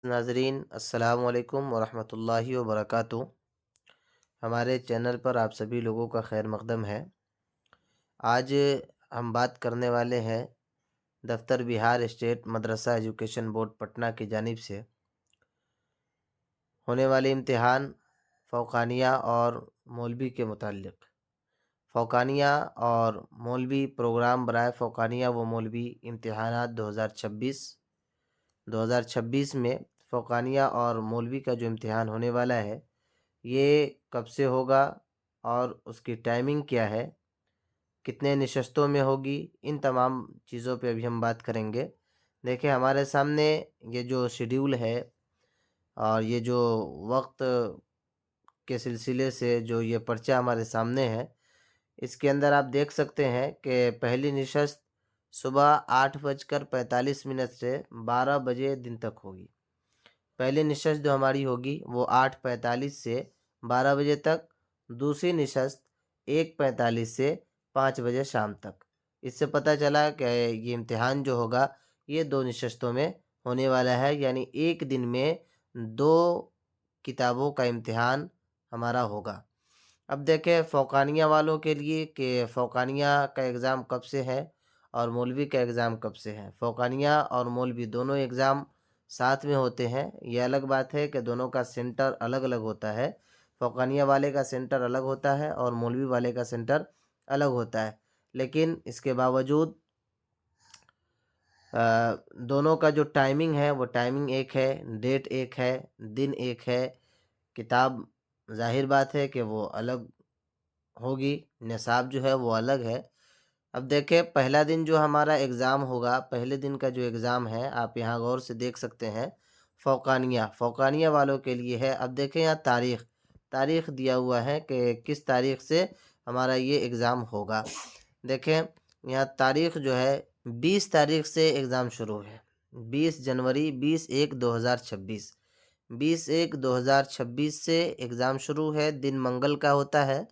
ناظرین السلام علیکم ورحمۃ اللہ وبرکاتہ۔ ہمارے چینل پر آپ سبھی لوگوں کا خیر مقدم ہے۔ آج ہم بات کرنے والے ہیں دفتر بہار اسٹیٹ مدرسہ ایجوکیشن بورڈ پٹنہ کی جانب سے ہونے والے امتحان فوقانیہ اور مولوی کے متعلق۔ فوقانیہ اور مولوی پروگرام برائے فوقانیہ و مولوی امتحانات 2026 میں فوقانیہ اور مولوی کا جو امتحان ہونے والا ہے یہ کب سے ہوگا اور اس کی ٹائمنگ کیا ہے، کتنے نشستوں میں ہوگی، ان تمام چیزوں پہ ابھی ہم بات کریں گے۔ دیکھیں ہمارے سامنے یہ جو شیڈیول ہے اور یہ جو وقت کے سلسلے سے جو یہ پرچہ ہمارے سامنے ہے، اس کے اندر آپ دیکھ سکتے ہیں کہ پہلی نشست صبح 8:45 سے 12 بجے دن تک ہوگی۔ پہلی نشست جو ہماری ہوگی وہ 8:45 سے 12 بجے تک، دوسری نشست 1:45 سے 5 بجے شام تک۔ اس سے پتہ چلا کہ یہ امتحان جو ہوگا یہ 2 نشستوں میں ہونے والا ہے، یعنی ایک دن میں 2 کتابوں کا امتحان ہمارا ہوگا۔ اب دیکھیں فوقانیہ والوں کے لیے کہ فوقانیہ کا ایگزام کب سے ہے اور مولوی کا ایگزام کب سے ہے۔ فوقانیہ اور مولوی دونوں ایگزام ساتھ میں ہوتے ہیں۔ یہ الگ بات ہے کہ دونوں کا سینٹر الگ الگ ہوتا ہے۔ فوقانیہ والے کا سینٹر الگ ہوتا ہے اور مولوی والے کا سینٹر الگ ہوتا ہے، لیکن اس کے باوجود دونوں کا جو ٹائمنگ ہے وہ ٹائمنگ ایک ہے، ڈیٹ ایک ہے، دن ایک ہے۔ کتاب ظاہر بات ہے کہ وہ الگ ہوگی، نصاب جو ہے وہ الگ ہے۔ اب دیکھیں پہلا دن جو ہمارا ایگزام ہوگا، پہلے دن کا جو ایگزام ہے آپ یہاں غور سے دیکھ سکتے ہیں، فوقانیہ والوں کے لیے ہے۔ اب دیکھیں یہاں تاریخ دیا ہوا ہے کہ کس تاریخ سے ہمارا یہ ایگزام ہوگا۔ دیکھیں یہاں تاریخ جو ہے 20 تاریخ سے ایگزام شروع ہے، 20 جنوری 20/1/2026 20/1/2026 سے ایگزام شروع ہے۔ دن منگل کا ہوتا ہے،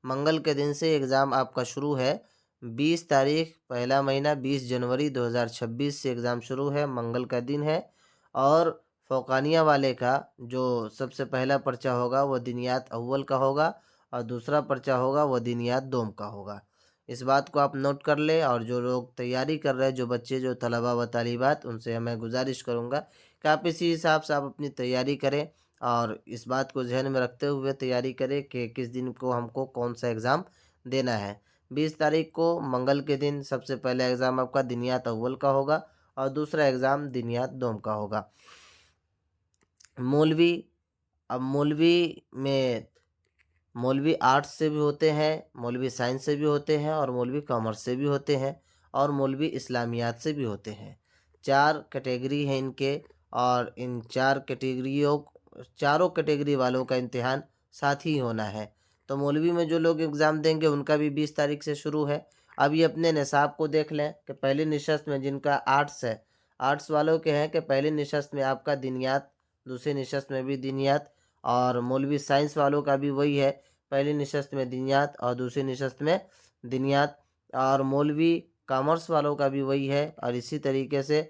منگل کے دن سے ایگزام آپ کا شروع ہے۔ 20 تاریخ پہلا مہینہ 20 جنوری 2026 سے ایگزام شروع ہے، منگل کا دن ہے۔ اور فوقانیہ والے کا جو سب سے پہلا پرچہ ہوگا وہ دنیات اول کا ہوگا اور دوسرا پرچہ ہوگا وہ دنیات دوم کا ہوگا۔ اس بات کو آپ نوٹ کر لیں، اور جو لوگ تیاری کر رہے ہیں، جو بچے، جو طلباء و طالبات، ان سے میں گزارش کروں گا کہ آپ اسی حساب سے آپ اپنی تیاری کریں اور اس بات کو ذہن میں رکھتے ہوئے تیاری کریں کہ کس دن کو ہم کو کون سا ایگزام دینا ہے۔ 20 تاریخ کو منگل کے دن سب سے پہلا ایگزام آپ کا دنیات اول کا ہوگا اور دوسرا ایگزام دنیات دوم کا ہوگا۔ مولوی، اب مولوی آرٹس سے بھی ہوتے ہیں، مولوی سائنس سے بھی ہوتے ہیں اور مولوی کامرس سے بھی ہوتے ہیں اور مولوی اسلامیات سے بھی ہوتے ہیں۔ 4 کیٹیگری ہیں ان کے، اور ان چاروں کیٹیگری والوں کا امتحان ساتھ ہی ہونا ہے۔ تو مولوی میں جو لوگ ایگزام دیں گے ان کا بھی 20 تاریخ سے شروع ہے۔ اب یہ اپنے نصاب کو دیکھ لیں کہ پہلی نشست میں جن کا آرٹس ہے، آرٹس والوں کے ہیں کہ پہلی نشست میں آپ کا دنیات، دوسری نشست میں بھی دنیات، اور مولوی سائنس والوں کا بھی وہی ہے، پہلی نشست میں دنیات اور دوسری نشست میں دنیات، اور مولوی کامرس والوں کا بھی وہی ہے، اور اسی طریقے سے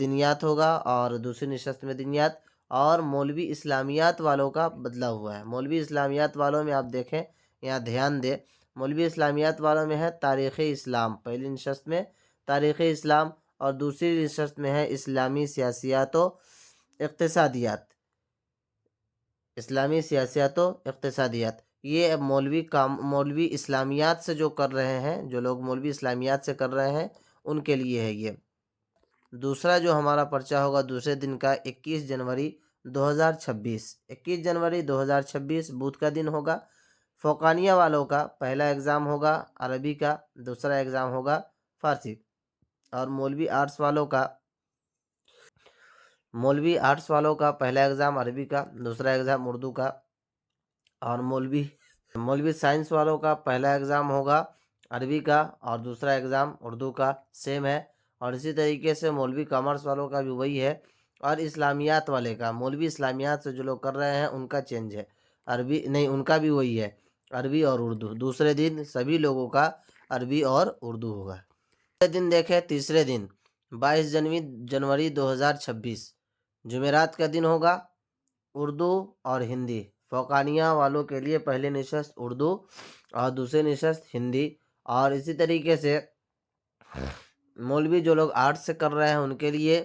دنیات ہوگا اور دوسری نشست میں دنیات، اور مولوی اسلامیات والوں کا بدلا ہوا ہے۔ مولوی اسلامیات والوں میں آپ دیکھیں، یہاں دھیان دیں، مولوی اسلامیات والوں میں ہے تاریخ اسلام، پہلی نشست میں تاریخ اسلام اور دوسری نشست میں ہے اسلامی سیاسیات و اقتصادیات۔ اسلامی سیاسیات و اقتصادیات یہ مولوی اسلامیات سے جو کر رہے ہیں، جو لوگ مولوی اسلامیات سے کر رہے ہیں ان کے لیے ہے یہ۔ دوسرا جو ہمارا پرچہ ہوگا دوسرے دن کا 21 جنوری 2026 بدھ کا دن ہوگا۔ فوقانیہ والوں کا پہلا ایگزام ہوگا عربی کا، دوسرا ایگزام ہوگا فارسی، اور مولوی آرٹس والوں کا پہلا ایگزام عربی کا، دوسرا ایگزام اردو کا، اور مولوی سائنس والوں کا پہلا ایگزام ہوگا عربی کا اور دوسرا ایگزام اردو کا، سیم ہے۔ اور اسی طریقے سے مولوی کامرس والوں کا بھی وہی ہے، اور اسلامیات والے کا، مولوی اسلامیات سے جو لوگ کر رہے ہیں ان کا چینج ہے، عربی نہیں، ان کا بھی وہی ہے، عربی اور اردو۔ دوسرے دن سبھی لوگوں کا عربی اور اردو ہوگا۔ تیسرے دن دیکھیں، تیسرے دن 22 جنوری 2026 جمعرات کا دن ہوگا اردو اور ہندی، فوقانیہ والوں کے لیے پہلی نشست اردو اور دوسری نشست ہندی، اور اسی طریقے سے مولوی جو لوگ آرٹس سے کر رہے ہیں ان کے لیے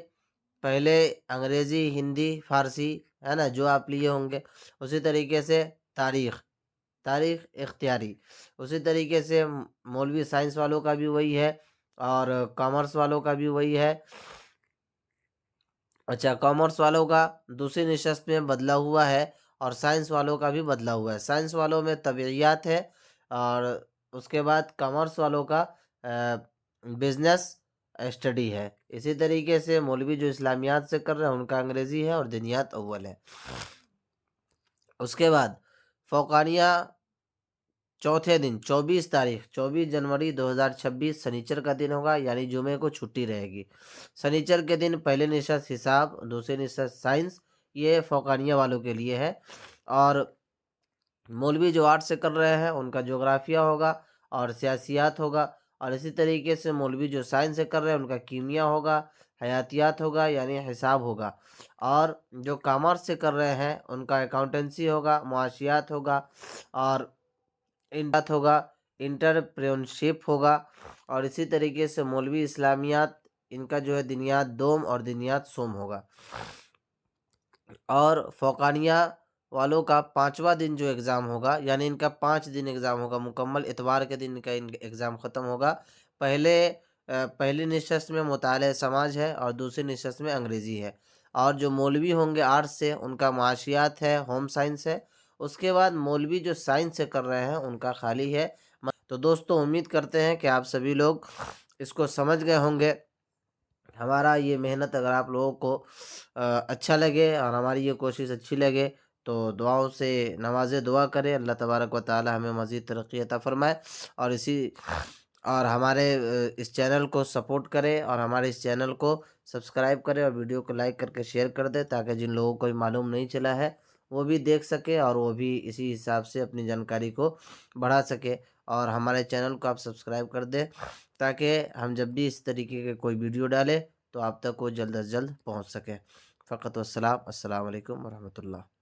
پہلے انگریزی، ہندی، فارسی ہے نا جو آپ لیے ہوں گے، اسی طریقے سے تاریخ اختیاری، اسی طریقے سے مولوی سائنس والوں کا بھی وہی ہے اور کامرس والوں کا بھی وہی ہے۔ اچھا، کامرس والوں کا دوسری نشست میں بدلا ہوا ہے اور سائنس والوں کا بھی بدلا ہوا ہے۔ سائنس والوں میں طبعیات ہے اور اس کے بعد کامرس والوں کا بزنس اسٹڈی ہے۔ اسی طریقے سے مولوی جو اسلامیات سے کر رہے ہیں ان کا انگریزی ہے اور دینیات اول ہے۔ اس کے بعد فوقانیہ چوتھے دن 24 جنوری 2026 سنیچر کا دن ہوگا، یعنی جمعے کو چھٹی رہے گی۔ سنیچر کے دن پہلے نشست حساب، دوسری نشست سائنس، یہ فوقانیہ والوں کے لیے ہے، اور مولوی جو آرٹ سے کر رہے ہیں ان کا جغرافیہ ہوگا اور سیاسیات ہوگا، اور اسی طریقے سے مولوی جو سائنس سے کر رہے ہیں ان کا کیمیا ہوگا، حیاتیات ہوگا یعنی حساب ہوگا، اور جو کامرس سے کر رہے ہیں ان کا اکاؤنٹنسی ہوگا، معاشیات ہوگا، اور انٹرپرینورشپ ہوگا، اور اسی طریقے سے مولوی اسلامیات ان کا جو ہے دنیات دوم اور دنیات سوم ہوگا۔ اور فوقانیہ والوں کا 5واں دن جو ایگزام ہوگا، یعنی ان کا 5 دن ایگزام ہوگا مکمل، اتوار کے دن کا ان کا ایگزام ختم ہوگا۔ پہلی نشست میں مطالعہ سماج ہے اور دوسری نشست میں انگریزی ہے، اور جو مولوی ہوں گے آرٹس سے ان کا معاشیات ہے، ہوم سائنس ہے۔ اس کے بعد مولوی جو سائنس سے کر رہے ہیں ان کا خالی ہے۔ تو دوستو امید کرتے ہیں کہ آپ سبھی لوگ اس کو سمجھ گئے ہوں گے۔ ہمارا یہ محنت اگر آپ لوگوں کو اچھا لگے اور ہماری یہ کوشش اچھی لگے تو دعاؤں سے نوازے، دعا کرے اللہ تبارک و تعالی ہمیں مزید ترقی عطا فرمائے، اور ہمارے اس چینل کو سپورٹ کرے اور ہمارے اس چینل کو سبسکرائب کرے اور ویڈیو کو لائک کر کے شیئر کر دے، تاکہ جن لوگوں کو معلوم نہیں چلا ہے وہ بھی دیکھ سکے اور وہ بھی اسی حساب سے اپنی جانکاری کو بڑھا سکے، اور ہمارے چینل کو آپ سبسکرائب کر دیں تاکہ ہم جب بھی اس طریقے کے کوئی ویڈیو ڈالیں تو آپ تک وہ جلد از جلد پہنچ سکے۔ فقط والسلام، السلام علیکم ورحمۃ اللہ۔